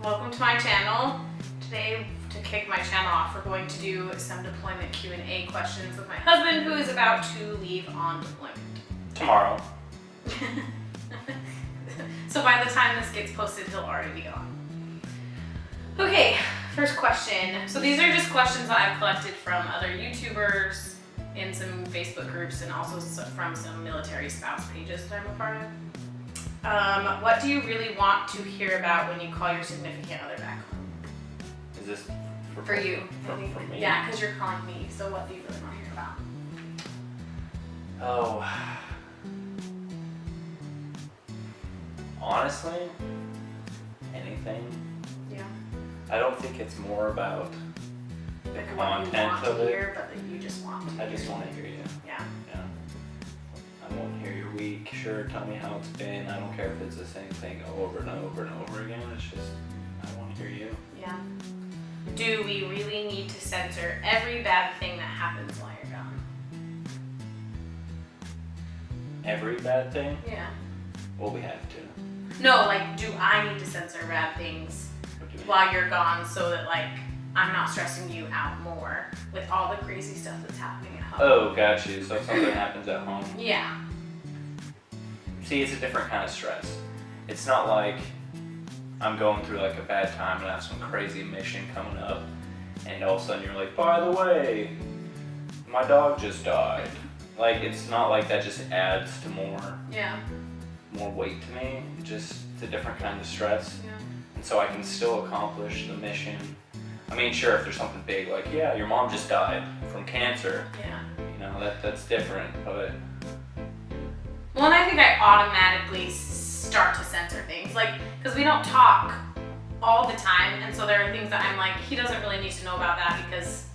Welcome to my channel. Today, to kick my channel off, we're going to do some deployment Q&A questions with my husband, who is about to leave on deployment. Tomorrow. So by the time this gets posted, he'll already be gone. Okay, first question. So these are just questions that I've collected from other YouTubers in some Facebook groups and also from some military spouse pages that I'm a part of. What do you really want to hear about when you call your significant other back home? Is this For you. For me? Yeah, because you're calling me. So what do you really want to hear about? Oh. Honestly, anything. Yeah. I don't think it's more about the Like what you content want of to it. hear, but that you just want to I just want to hear you. Yeah. Yeah. I want to hear your week. Sure, tell me how it's been. I don't care if it's the same thing over and over and over again. It's just, I want to hear you. Yeah. Do we really need to censor every bad thing that happens while you're gone? Every bad thing? Yeah. Well, we have to. No, like, do I need to censor bad things What do you mean? while you're gone so that, like, I'm not stressing you out more with all the crazy stuff that's happening at home? Oh, got you. So if something happens at home. Yeah. See, it's a different kind of stress. It's not like I'm going through like a bad time and I have some crazy mission coming up and all of a sudden you're like, by the way, my dog just died. Like, it's not like that just adds to more weight to me. It's a different kind of stress. Yeah. And so I can still accomplish the mission. I mean, sure, if there's something big like, yeah, your mom just died from cancer, Yeah. you know, that's different, but Well, and I think I automatically start to censor things, like, because we don't talk all the time, and so there are things that I'm like, he doesn't really need to know about that because,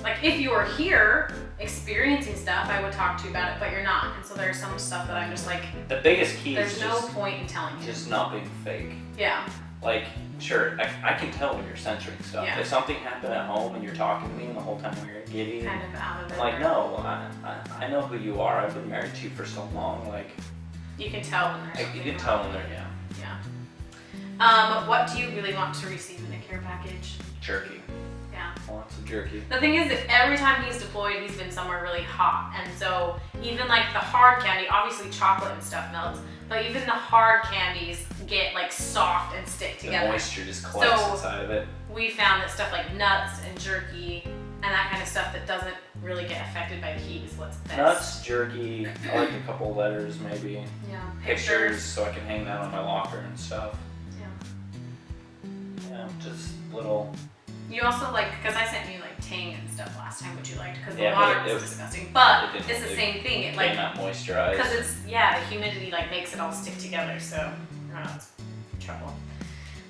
like, if you were here experiencing stuff, I would talk to you about it, but you're not, and so there's some stuff that I'm just like, the biggest key there's is no point in telling you. just not being fake. Yeah. Like, sure, I can tell when you're censoring stuff. Yeah. If something happened at home and you're talking to me and the whole time we're giddy, Kind of out of it. I'm like, no, I know who you are. I've been married to you for so long. Like, You can tell when there's you something can wrong. tell when they're, yeah, What do you really want to receive in a care package? jerky. Yeah. Lots of jerky. The thing is that every time he's deployed, he's been somewhere really hot. And so even like the hard candy, obviously chocolate and stuff melts, but even the hard candies get like soft and stick The together. moisture just collects So- inside of it. We found that stuff like nuts and jerky and that kind of stuff that doesn't really get affected by the heat is what's best. Nuts, jerky, I like a couple letters maybe. Yeah. Pictures so I can hang that on my locker and stuff. Yeah. Yeah, just little. You also like, because I sent you like Tang and stuff last time, which you liked because the Yeah, but water it was was- disgusting. But it didn't it's the really same thing. It Came like, out moisturized. because it's, the humidity like makes it all stick together, so it's trouble.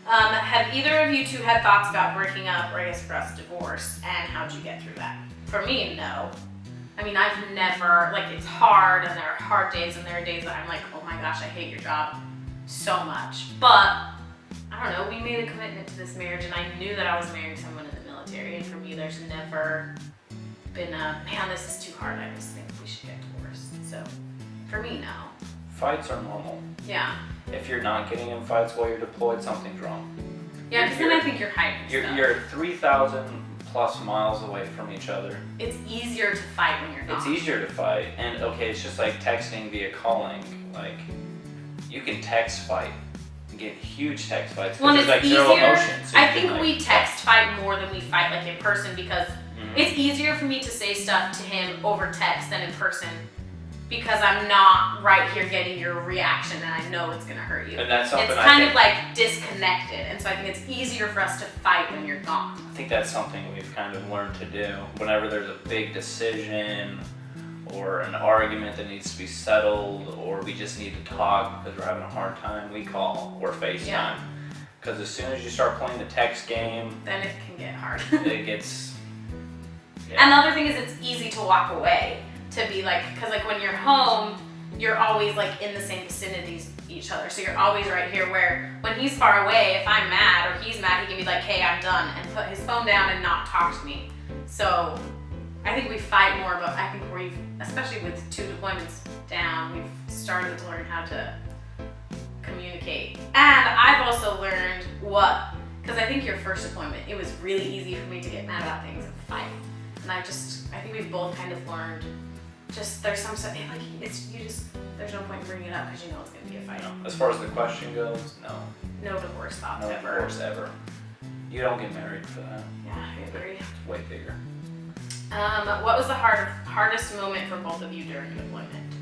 Have either of you two had thoughts about breaking up, or I guess for us, divorce, and how'd you get through that? For me, no. I mean, I've never, like, it's hard, and there are hard days, and there are days that I'm like, oh my gosh, I hate your job so much. But, I don't know, we made a commitment to this marriage, and I knew that I was marrying someone in the military, and for me, there's never been a, man, this is too hard, I just think we should get divorced. So, for me, no. Fights are normal. Yeah. If you're not getting in fights while you're deployed, something's wrong. Yeah, because then I think you're hiding stuff. You're 3,000 plus miles away from each other. It's easier to fight when you're gone. It's easier to fight, and okay, it's just like texting via calling. Like, you can text fight, and get huge text fights. Well, There's it's like zero easier. emotion. So I you can, think like, we text fight more than we fight like in person because it's easier for me to say stuff to him over text than in person because I'm not right here getting your reaction and I know it's gonna hurt you. And that's something It's I kind think, of like disconnected, and so I think it's easier for us to fight when you're gone. I think that's something we've kind of learned to do. Whenever there's a big decision or an argument that needs to be settled, or we just need to talk because we're having a hard time, we call or FaceTime. Yeah. Because as soon as you start playing the text game, Then it can get hard. it gets. And the other thing is it's easy to walk away, to be like, because like when you're home, you're always like in the same vicinities each other. So you're always right here, where when he's far away, if I'm mad or he's mad, he can be like, hey, I'm done, and put his phone down and not talk to me. So I think we fight more, but I think we've, especially with 2 deployments down, we've started to learn how to communicate. And I've also learned what Because I think your first deployment, it was really easy for me to get mad about things and fight. And I think we've both kind of learned, just there's some stuff, like, there's no point in bringing it up because you know it's going to be a fight. No. As far as the question goes, no. No divorce thoughts No ever. divorce ever. You don't get married for that. Yeah, I agree. It's way bigger. What was the hardest moment for both of you during deployment?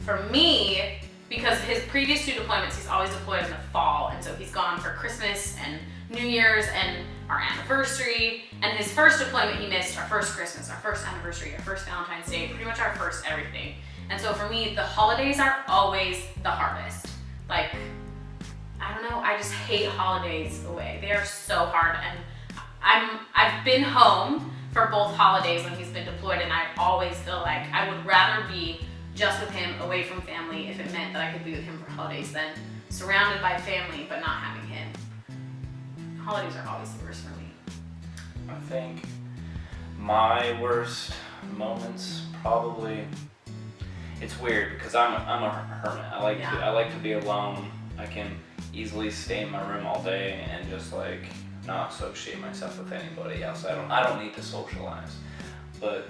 For me, because his previous 2 deployments, he's always deployed in the fall, and so he's gone for Christmas and New Year's and our anniversary. And his first deployment, he missed our first Christmas, our first anniversary, our first Valentine's Day, pretty much our first everything. And so for me, the holidays are always the hardest. Like, I don't know, I just hate holidays away. They are so hard, and I've been home for both holidays when he's been deployed, and I always feel like I would rather be just with him, away from family, if it meant that I could be with him for holidays, than surrounded by family but not having him. Holidays are always the worst for me. I think my worst moments probably, it's weird because I'm a hermit. I like to be alone. I can easily stay in my room all day and just like not associate myself with anybody else. I don't need to socialize. But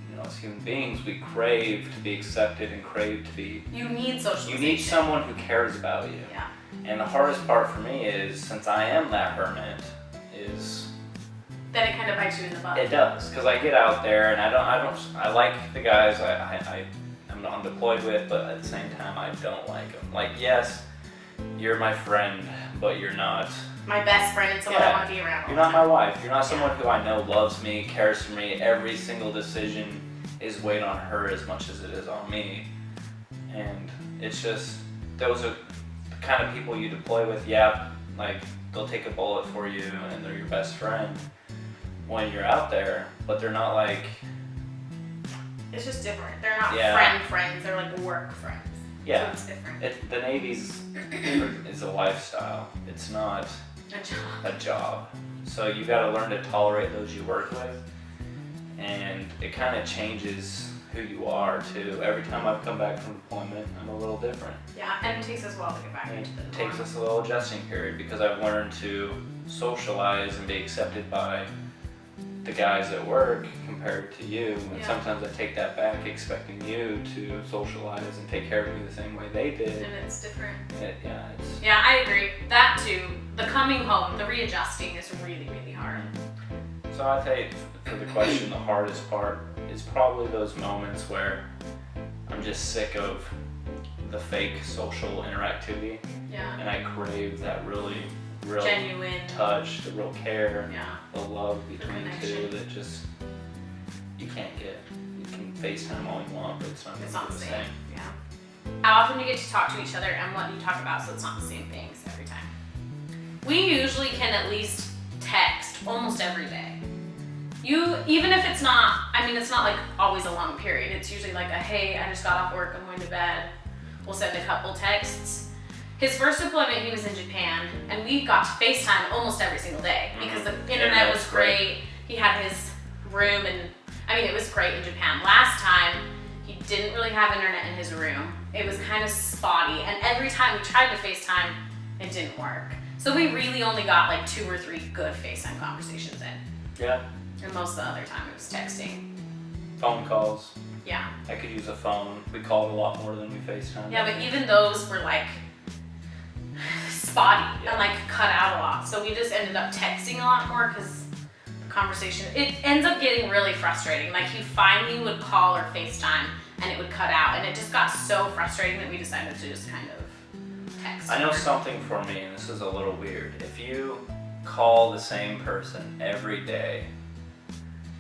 you know, as human beings, we crave to be accepted and crave to be. You need socialization. You need someone who cares about you. Yeah. And the hardest part for me is, since I am that hermit, is then it kind of bites you in the butt. it does, because I get out there and I like the guys I'm deployed with, but at the same time I don't like them. Like, yes, you're my friend, but you're not my best friend and someone I want to be around. You're not my wife. You're not someone who I know loves me, cares for me. Every single decision is weighed on her as much as it is on me. And it's just, those are the kind of people you deploy with. Yeah, like they'll take a bullet for you and they're your best friend when you're out there, but they're not like... It's just different. They're not friends, they're like work friends. Yeah. So it's different. The Navy's is a lifestyle. It's not a job. So you got to learn to tolerate those you work with, and it kind of changes who you are too. Every time I've come back from deployment, I'm a little different. Yeah, and it takes us a while to get back into the It takes us a little adjusting period because I've learned to socialize and be accepted by the guys at work compared to you, and sometimes I take that back, expecting you to socialize and take care of me the same way they did. And it's different. Yeah, I agree. That too. The coming home, the readjusting is really, really hard. So I think for the question, the hardest part is probably those moments where I'm just sick of the fake social interactivity. Yeah. And I crave that real genuine touch, the real care, yeah. the love between the two that just you can't get. You can FaceTime all you want, but it's not the same. Yeah. How often do you get to talk to each other, and what do you talk about so it's not the same things every time? We usually can at least text almost every day. Even if it's not, it's not like always a long period. It's usually like a, hey, I just got off work, I'm going to bed. We'll send a couple texts. His first deployment, he was in Japan, and we got to FaceTime almost every single day because the internet was great. He had his room, and it was great in Japan. Last time, he didn't really have internet in his room. It was kind of spotty, and every time we tried to FaceTime, it didn't work. So we really only got like 2 or 3 good FaceTime conversations in. Yeah. And most of the other time it was texting. Phone calls. Yeah. I could use a phone. We called a lot more than we FaceTime. Yeah, but even those were like spotty and like cut out a lot. So we just ended up texting a lot more because the conversation, it ends up getting really frustrating. Like you finally would call or FaceTime and it would cut out, and it just got so frustrating that we decided to just kind of text. I know something for me, and this is a little weird. If you call the same person every day,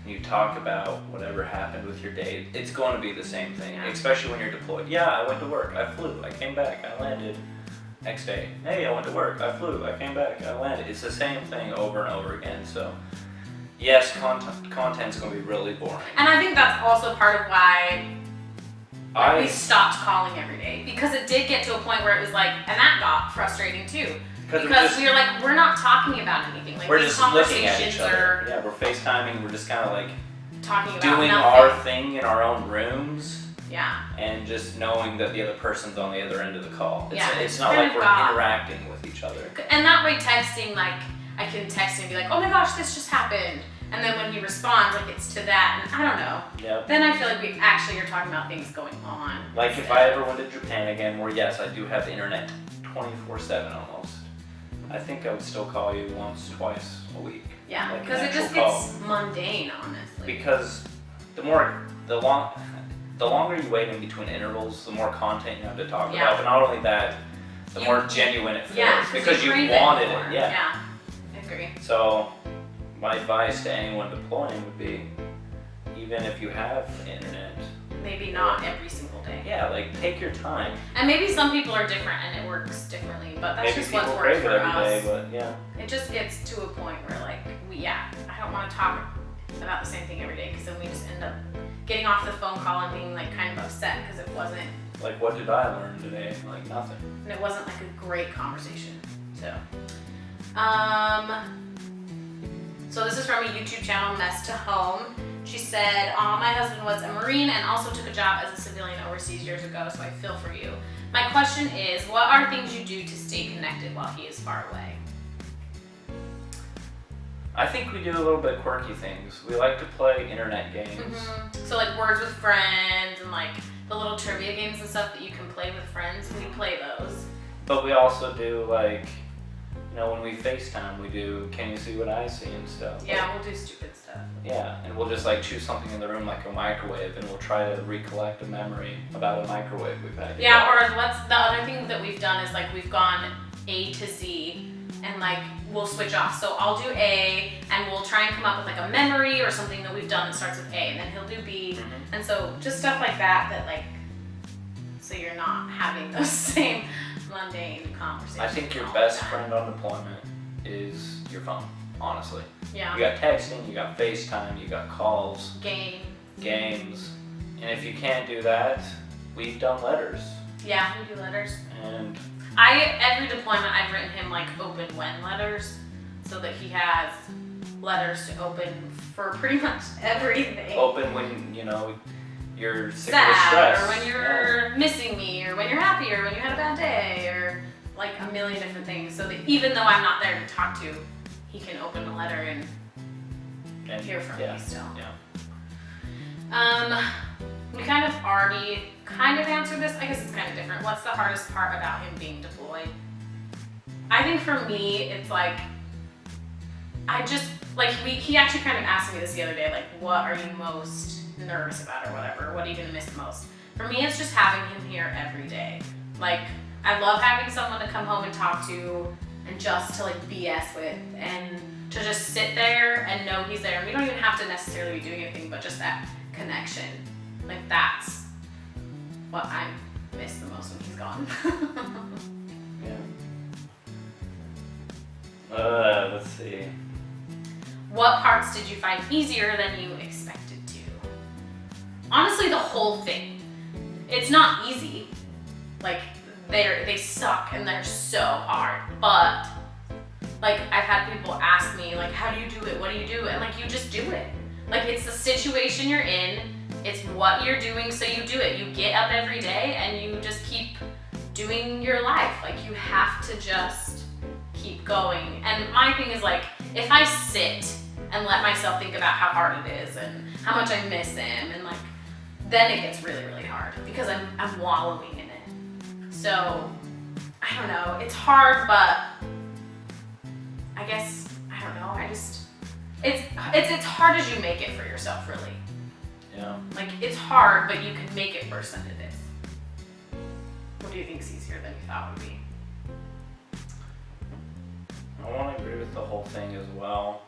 you talk about whatever happened with your day, it's going to be the same thing, especially when you're deployed. Yeah, I went to work, I flew, I came back, I landed. Next day, hey, I went to work, I flew, I came back, I landed. It's the same thing over and over again. So yes, content's going to be really boring. And I think that's also part of why we stopped calling every day, because it did get to a point where it was like, and that got frustrating too. Because we were like, we're not talking about anything. Like, we're these just looking at each other. Are yeah, we're FaceTiming. We're just kind of like talking about doing nothing. our thing in our own rooms. Yeah. And just knowing that the other person's on the other end of the call. It's not like we're interacting with each other. And that way, texting, like, I can text him and be like, oh my gosh, this just happened. And then when he responds, like it's to that, and I don't know. Yep. Then I feel like we actually are talking about things going on. Like if I ever went to Japan again, where yes, I do have the internet 24/7 almost, I think I would still call you once, twice a week. Yeah, like because an it just actual gets mundane, honestly. Because the longer you wait in between intervals, the more content you have to talk about. But not only that, the more genuine it feels. Yeah, because you crave wanted more. it. Yeah. Yeah, I agree. So my advice to anyone deploying would be, even if you have internet, maybe not every single day. yeah, like take your time. And maybe some people are different and it works differently, but that's Maybe just what's people worked crave for it every day, us. but yeah. It just gets to a point where like I don't want to talk about the same thing every day because then we just end up getting off the phone call and being like kind of upset because it wasn't. Like, what did I learn today? Like nothing. And it wasn't like a great conversation. So this is from a YouTube channel, Mess to Home. She said, my husband was a Marine and also took a job as a civilian overseas years ago, so I feel for you. My question is, what are things you do to stay connected while he is far away? I think we do a little bit quirky things. We like to play internet games. Mm-hmm. So like Words with Friends and like the little trivia games and stuff that you can play with friends. We play those. But we also do like, when we FaceTime, we do Can You See What I See and stuff. Yeah, we'll do stupid stuff. Yeah, and we'll just like choose something in the room like a microwave, and we'll try to recollect a memory about a microwave we've had. Yeah, or the other thing that we've done is like we've gone A to Z and like we'll switch off. So I'll do A and we'll try and come up with like a memory or something that we've done that starts with A, and then he'll do B. Mm-hmm. And so just stuff like that like, so you're not having those same mundane conversations. I think your all best the time. friend on deployment is your phone, honestly. Yeah. You got texting, you got FaceTime, you got calls, games. And if you can't do that, we've done letters. Yeah, we do letters. And every deployment I've written him like open when letters so that he has letters to open for pretty much everything. open when, you're sick of Sad, stress. or when you're missing me, or when you're happy, or when you had a bad day, or like a million different things. So that even though I'm not there to talk to, he can open a letter and hear from me still. Yeah. We kind of already answered this. I guess it's kind of different. What's the hardest part about him being deployed? I think for me, it's like, he actually kind of asked me this the other day, like, what are you most nervous about or whatever? What are you gonna miss the most? For me, it's just having him here every day. Like, I love having someone to come home and talk to and just to like BS with and to just sit there and know he's there. And we don't even have to necessarily be doing anything, but just that connection. Like, that's what I miss the most when he's gone. Yeah. Let's see. What parts did you find easier than you expected to? Honestly, the whole thing. It's not easy. Like, they suck and they're so hard. But, like, I've had people ask me, like, how do you do it? What do you do? And, like, you just do it. Like, it's the situation you're in. It's what you're doing, so you do it. You get up every day and you just keep doing your life. Like, you have to just keep going. And my thing is, like, if I sit and let myself think about how hard it is and how much I miss him, and like, then it gets really, really hard because I'm wallowing in it. So, I don't know. It's hard, but I guess, I don't know. It's hard as you make it for yourself, really. Yeah. Like, it's hard, but you can make it worse than it is. What do you think is easier than you thought would be? I want to agree with the whole thing as well.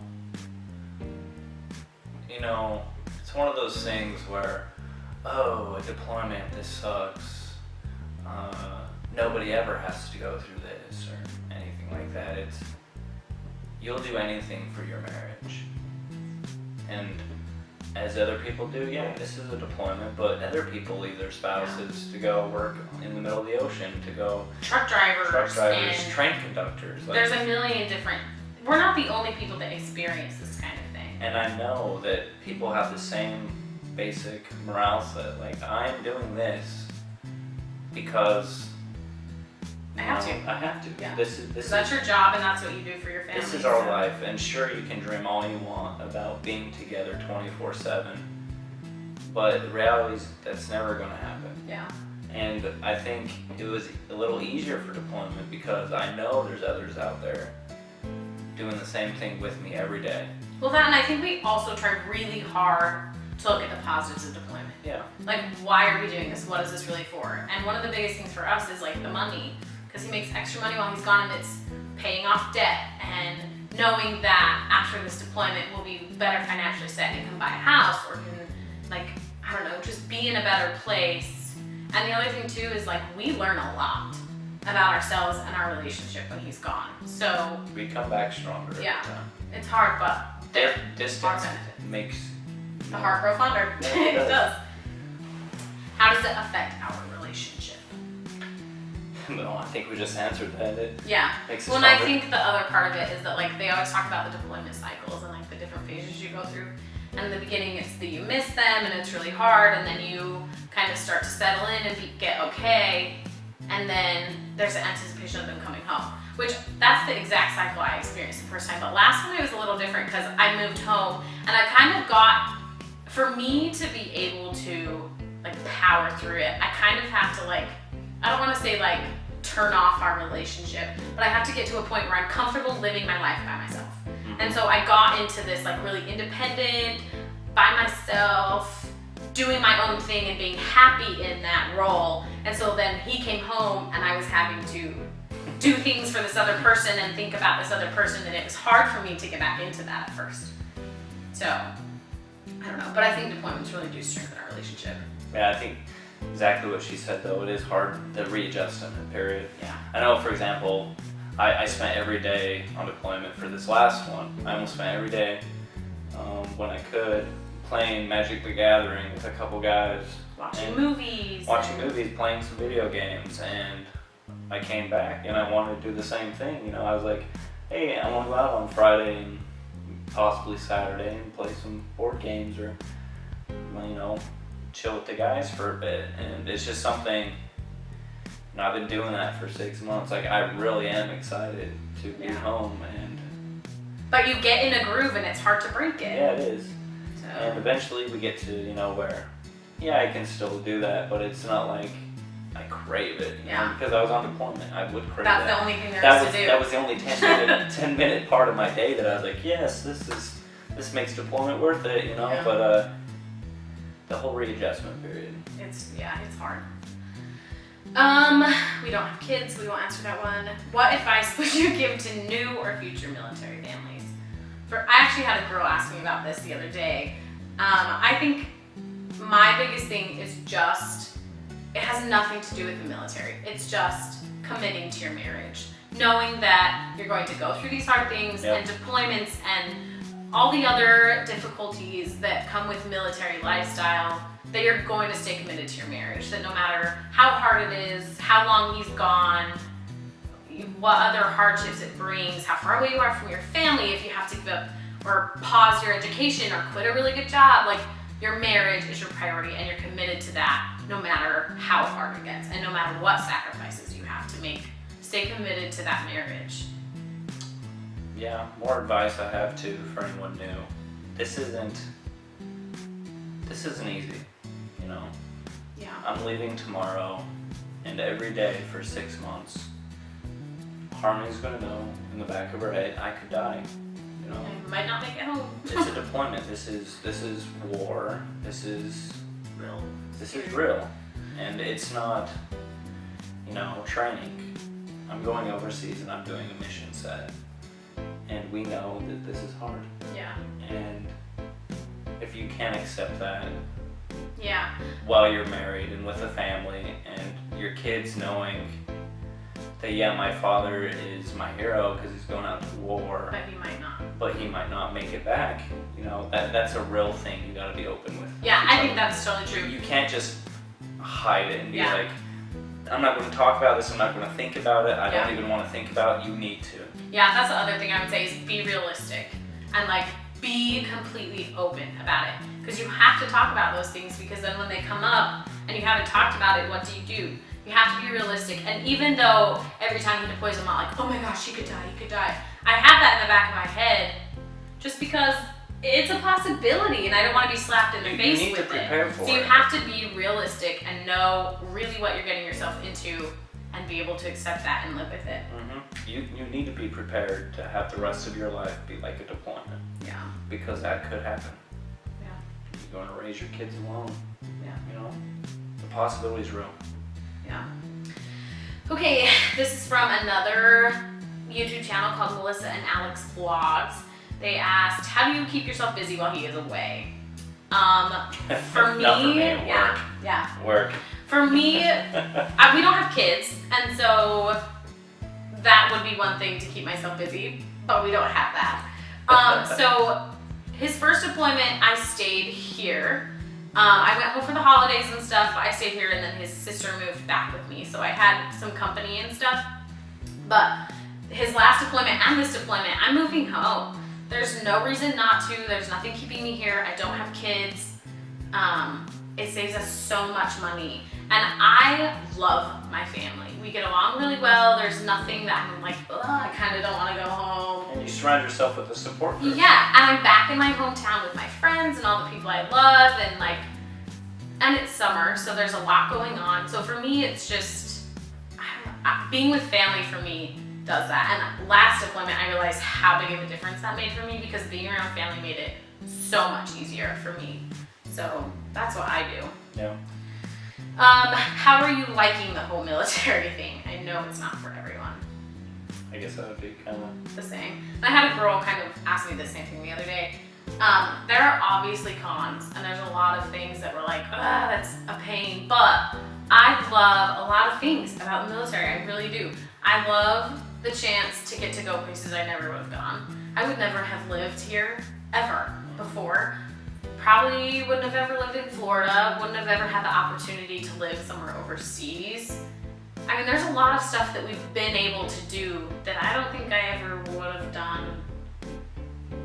It's one of those things where, a deployment, this sucks. Nobody ever has to go through this or anything like that. You'll do anything for your marriage. And as other people do, this is a deployment, but other people leave their spouses to go work in the middle of the ocean, to go Truck drivers, and train conductors. There's a million different, we're not the only people that experience this kind of thing. And I know that people have the same basic morale set. Like, I'm doing this because I have to. I have to. Yeah. This is That's your job, and that's what you do for your family. This is our life, and sure, you can dream all you want about being together 24/7, but the reality is that's never going to happen. Yeah. And I think it was a little easier for deployment because I know there's others out there doing the same thing with me every day. Well, that, and I think we also try really hard to look at the positives of deployment. Yeah. Like, why are we doing this? What is this really for? And one of the biggest things for us is like the money, because he makes extra money while he's gone, and it's paying off debt and knowing that after this deployment we'll be better financially set and can buy a house or can, like, I don't know, just be in a better place. And the other thing too is like we learn a lot about ourselves and our relationship when he's gone. So We come back stronger. Yeah. Every time. it's hard, but Distance Our benefits. makes the heart grow fonder. Yeah, it It does. does. How does it affect our relationship? No, I think we just answered that. It Yeah. makes us Well, and I stronger. think the other part of it is that like they always talk about the deployment cycles and like the different phases you go through. And in the beginning, it's that you miss them and it's really hard, and then you kind of start to settle in and get okay, and then there's an anticipation of them coming home. Which that's the exact cycle I experienced the first time. But last time it was a little different because I moved home and I kind of got, for me to be able to like power through it, I kind of have to like, I don't want to say like turn off our relationship, but I have to get to a point where I'm comfortable living my life by myself. And so I got into this like really independent, by myself, doing my own thing and being happy in that role. And so then he came home and I was having to do things for this other person and think about this other person, and it was hard for me to get back into that at first. So, I don't know, but I think deployments really do strengthen our relationship. Yeah, I think exactly what she said though. It is hard, the readjustment period. Yeah. I know, for example, I spent every day on deployment for this last one. I almost spent every day when I could playing Magic the Gathering with a couple guys. Watching and movies. Watching movies, playing some video games, and I came back and I wanted to do the same thing. You know, I was like, hey, I want to go out on Friday and possibly Saturday and play some board games or, you know, chill with the guys for a bit. And it's just something, and I've been doing that for 6 months. Like, I really am excited to be Yeah. home, and But you get in a groove and it's hard to break it. yeah, it is. So. And eventually we get to, you know, where, yeah, I can still do that, but it's not like I crave it. You Yeah. know, because I was on deployment, I would crave That's that. the only thing there That is was to do. that was the only 10-minute part of my day that I was like, yes, this makes deployment worth it, you know. Yeah. But the whole readjustment period. It's hard. We don't have kids, we won't answer that one. What advice would you give to new or future military families? I actually had a girl ask me about this the other day. I think my biggest thing is just, it has nothing to do with the military. It's just committing to your marriage. Knowing that you're going to go through these hard things Yep. and deployments and all the other difficulties that come with military lifestyle, that you're going to stay committed to your marriage. That no matter how hard it is, how long he's gone, what other hardships it brings, how far away you are from your family, if you have to give up or pause your education or quit a really good job, like your marriage is your priority and you're committed to that no matter how hard it gets and no matter what sacrifices you have to make. Stay committed to that marriage. Yeah, more advice I have too for anyone new. This isn't easy, you know. Yeah. I'm leaving tomorrow, and every day for 6 months, Harmony's gonna know in the back of her head I could die. You know, And might not make it home. it's a deployment. This is war. This is real, and it's not, you know, training. I'm going overseas and I'm doing a mission set, and we know that this is hard. Yeah. And if you can't accept that Yeah. while you're married and with a family, and your kids knowing that, yeah, my father is my hero because he's going out to war, But he might not. but he might not make it back. You know, that's a real thing you gotta be open with. Yeah, I think that's totally true. You can't just hide it and be Yeah. like, I'm not going to talk about this, I'm not going to think about it, I Yeah. don't even want to think about it. You need to. Yeah, that's the other thing I would say is be realistic and like be completely open about it. Because you have to talk about those things, because then when they come up and you haven't talked about it, what do? You have to be realistic. And even though every time he deploys, I'm not like, oh my gosh, he could die. I have that in the back of my head just because it's a possibility and I don't want to be slapped in the face you need with to prepare it. for So you it. have to be realistic and know really what you're getting yourself into and be able to accept that and live with it. You need to be prepared to have the rest of your life be like a deployment. Yeah. Because that could happen. Yeah. You're going to raise your kids alone. Yeah. You know, the possibility is real. Yeah. Okay, this is from another YouTube channel called Melissa and Alex Vlogs. They asked, how do you keep yourself busy while he is away? For me, Not for me, work. Yeah. Work. For me, we don't have kids, and so that would be one thing to keep myself busy, but we don't have that. So his first deployment, I stayed here. I went home for the holidays and stuff, but I stayed here, and then his sister moved back with me, so I had some company and stuff. But his last deployment and this deployment, I'm moving home. There's no reason not to. There's nothing keeping me here. I don't have kids. It saves us so much money. And I love my family. We get along really well. There's nothing that I'm like, ugh, I kind of don't want to go home. And you surround yourself with a support group. Yeah, and I'm back in my hometown with my friends and all the people I love, and it's summer, so there's a lot going on. So for me, it's just, being with family for me does that. And last deployment, I realized how big of a difference that made for me, because being around family made it so much easier for me. So that's what I do. Yeah. How are you liking the whole military thing? I know it's not for everyone. I guess that would be kind of The same. I had a girl kind of ask me the same thing the other day. There are obviously cons, and there's a lot of things that were like, that's a pain, but I love a lot of things about the military. I really do. I love the chance to get to go places I never would have gone. I would never have lived here ever before. Probably wouldn't have ever lived in Florida, wouldn't have ever had the opportunity to live somewhere overseas. I mean, there's a lot of stuff that we've been able to do that I don't think I ever would have done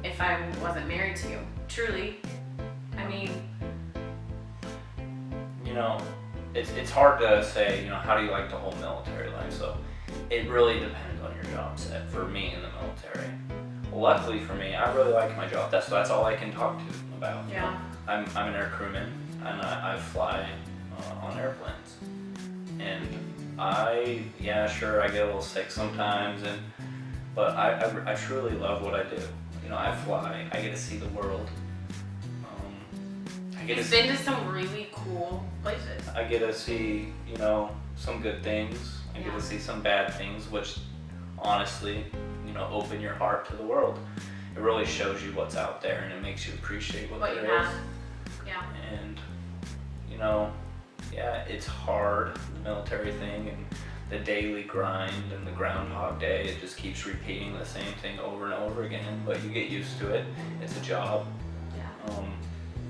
if I wasn't married to you. Truly. I mean, you know, it's hard to say, you know, how do you like the whole military life? So it really depends on your job set. For me in the military, luckily for me, I really like my job. That's all I can talk to about. yeah. I'm an air crewman, and I fly on airplanes, and I get a little sick sometimes, but I truly love what I do. You know, I fly, I get to see the world. You've been to some really cool places. I get to see, you know, some good things. I get Yeah. to see some bad things, which honestly, you know, open your heart to the world. It really shows you what's out there, and it makes you appreciate what What you there is. have. Yeah. And, you know, yeah, it's hard, the military thing, and the daily grind and the Groundhog Day. It just keeps repeating the same thing over and over again, but you get used to it. It's a job. Yeah.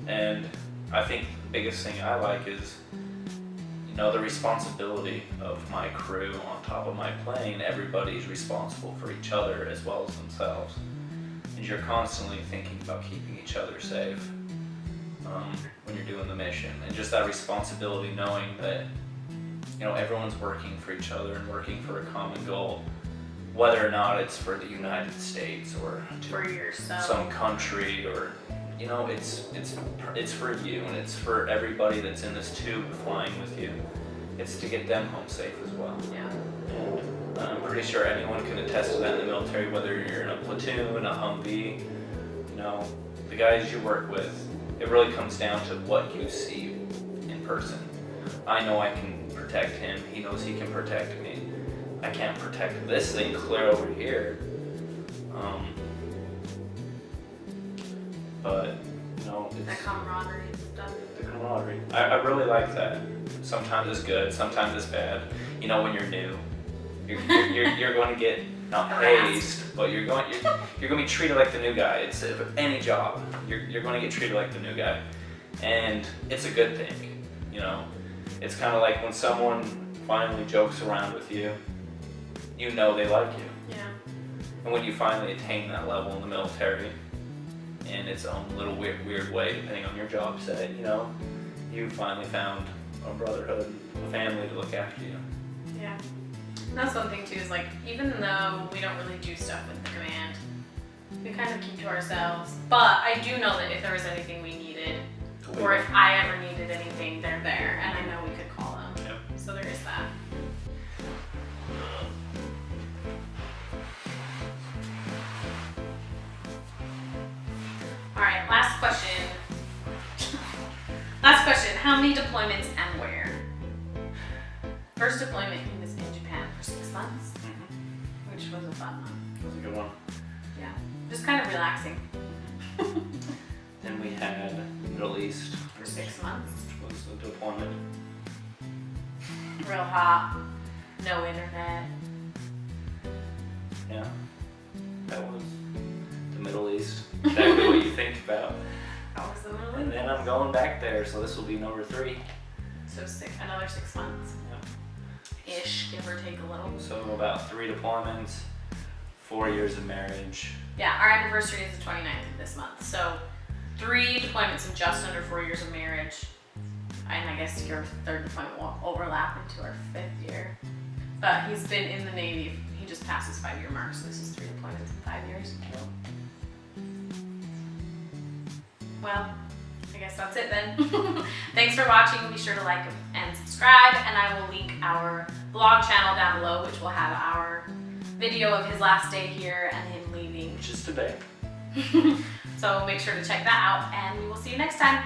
And I think the biggest thing I like is, you know, the responsibility of my crew on top of my plane. Everybody's responsible for each other as well as themselves. And you're constantly thinking about keeping each other safe when you're doing the mission. And just that responsibility, knowing that, you know, everyone's working for each other and working for a common goal, whether or not it's for the United States or For yourself. some country, or, you know, it's for you, and it's for everybody that's in this tube flying with you. It's to get them home safe as well. Yeah. And I'm pretty sure anyone can attest to that in the military, whether you're in a platoon, a Humvee, you know, the guys you work with, it really comes down to what you see in person. I know I can protect him, he knows he can protect me. I can't protect this thing clear over here. But, you know, That it's camaraderie stuff. the camaraderie. I really like that. Sometimes it's good, sometimes it's bad. You know, when you're new, you're going to get not hazed, but you're going to be treated like the new guy. It's any job. You're going to get treated like the new guy, and it's a good thing. You know, it's kind of like when someone finally jokes around with you. You know they like you. Yeah. And when you finally attain that level in the military, in its own little weird way, depending on your job set. You know, you finally found a brotherhood, a family to look after you. Yeah. And that's one thing too, is like, even though we don't really do stuff with the command, we kind of keep to ourselves. But I do know that if there was anything we needed, or if I ever needed anything, they're there, and I know we could call them. Yep. So there is that. All right, last question. Last question, how many deployments and where? First deployment, he was in Japan for 6 months, which was a fun one. That was a good one. Yeah, just kind of relaxing. Then we had Middle East For 6 months. which was a deployment. Real hot, no internet. Yeah, that was the Middle East. Exactly what you think about. That was the Middle And East. then I'm going back there, so this will be number 3. So another 6 months. Ish, give or take a little. So about 3 deployments, 4 years of marriage. Yeah, our anniversary is the 29th of this month. So 3 deployments in just under 4 years of marriage. And I guess your 3rd deployment will overlap into our 5th year. But he's been in the Navy. He just passed his 5-year mark, so this is 3 deployments in 5 years. Well, I guess that's it then. Thanks for watching. Be sure to like and subscribe, and I will link our vlog channel down below, which will have our video of his last day here and him leaving. Which is today. So make sure to check that out, and we will see you next time.